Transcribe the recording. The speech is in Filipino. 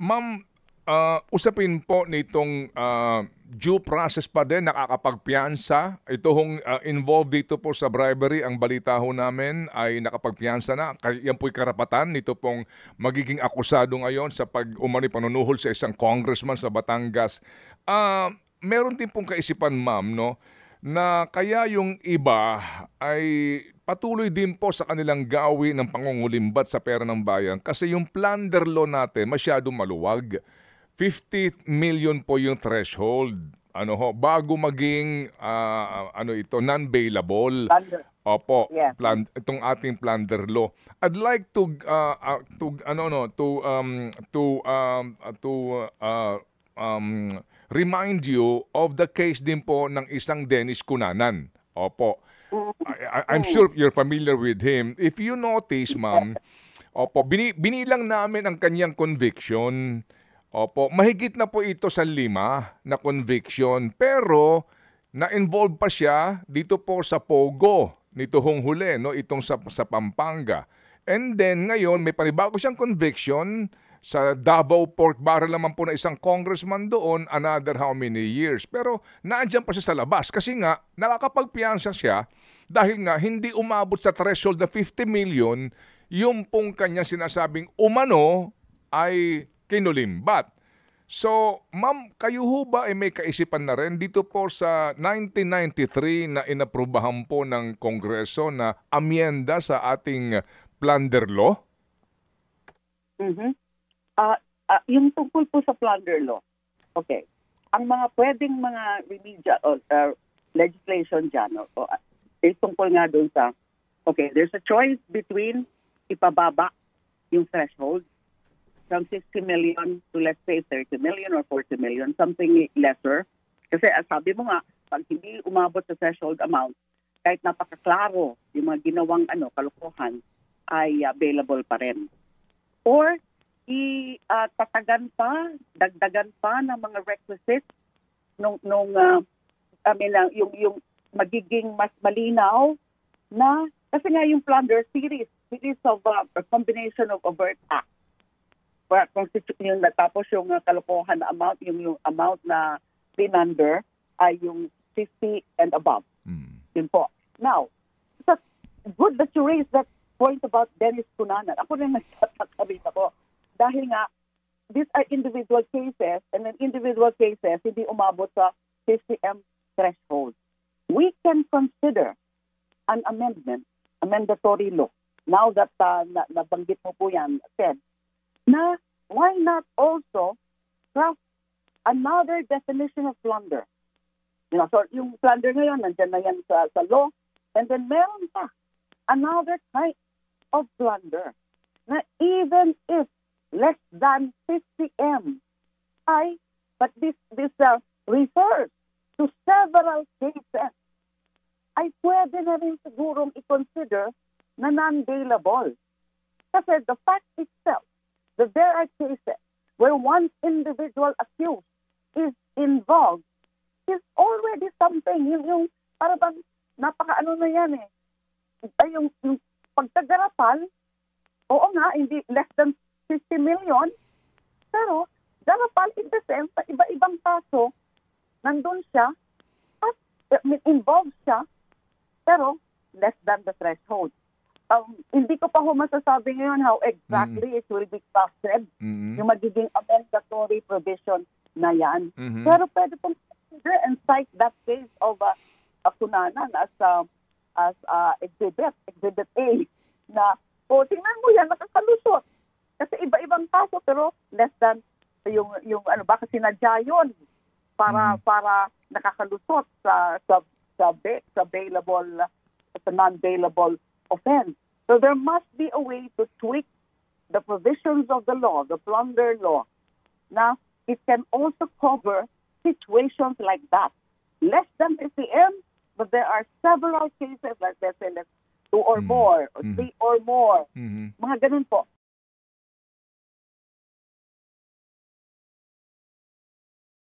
Ma'am, usapin po nitong due process pa din, nakakapagpiyansa. Ito hong involved dito po sa bribery, ang balita ho namin ay nakapagpiyansa na. Yan po'y karapatan nito pong magiging akusado ngayon sa pag-umano'y panunuhol sa isang congressman sa Batangas. Meron din pong kaisipan, ma'am, no, na kaya yung iba ay patuloy din po sa kanilang gawi ng pangungulimbat sa pera ng bayan kasi yung plunder law natin masyadong maluwag. 50 million po yung threshold. Ano ho, bago maging ano ito, non-bailable. Thunder. Opo, Yes. itong ating plunder law. I'd like to remind you of the case din po ng isang Dennis Cunanan. Opo. I'm sure you're familiar with him. If you notice, ma'am, opo, binilang namin ang kanyang conviction. Opo, mahigit na po ito sa 5 na conviction. Pero, na-involve pa siya dito po sa Pogo, nito hong huli, no? Itong sa Pampanga. And then, ngayon, may panibago siyang conviction sa Davao Pork Barrel naman po na isang congressman doon, another how many years. Pero, naandyan pa siya sa labas. Kasi nga, nakakapagpiyansa siya dahil nga, hindi umabot sa threshold na 50 million yung pong kanyang sinasabing umano ay kinulimbat. So, ma'am, kayo ho ba ay may kaisipan na rin dito po sa 1993 na inaprubahan po ng Kongreso na amyenda sa ating plunder law? Mhm. Yung tungkol po sa plunder law, okay, ang mga pwedeng mga remedial or legislation dyan, tungkol nga doon sa, okay, there's a choice between ipababa yung threshold from 60 million to let's say 30 million or 40 million, something lesser. Kasi sabi mo nga, pag hindi umabot sa threshold amount, kahit napakaklaro yung mga ginawang kalokohan, ay available pa rin. Or tatagan pa, dagdagan pa ng mga requisites yung magiging mas malinaw na, kasi nga yung plunder series of a combination of overt acts. Tapos yung kalokohan na amount, yung amount na plunder ay yung 50 and above. Yun po. Now, it's good that you raised that point about Dennis Cunanan. Ako rin nagsasabi ako. Dahil nga, these are individual cases, and in individual cases, hindi umabot sa 50M threshold. We can consider an amendment, a mandatory law. Now that nabanggit mo po yan, said, na why not also craft another definition of plunder? So yung plunder ngayon, nandiyan na yan sa law, and then meron pa another type of plunder na even if less than 50M but this refers to several cases, ay pwede na rin sigurong i-consider na non-bailable. Kasi the fact itself that there are cases where one individual accused is involved is already something. Yung para bang napaka-ano na yan eh. Ay, yung pagkagarapan, oo nga, hindi less than 50 million, pero garapal in the sense na iba-ibang kaso, nandun siya, at involved siya, pero less than the threshold. Hindi ko pa masasabi ngayon how exactly it will be crafted, yung magiging amendatory provision na yan. Pero pwede pong consider and cite that case of Cunanan as Exhibit A, na, tingnan mo yan, nakakalusot. Kasi iba-ibang kaso, pero less than yung baka sinadya yun para nakakalusot sa bailable, sa non-bailable offense. So there must be a way to tweak the provisions of the law, the plunder law. Now, it can also cover situations like that. Less than 50M, but there are several cases like let's say 2 or more, or 3 or more. Mga ganun po.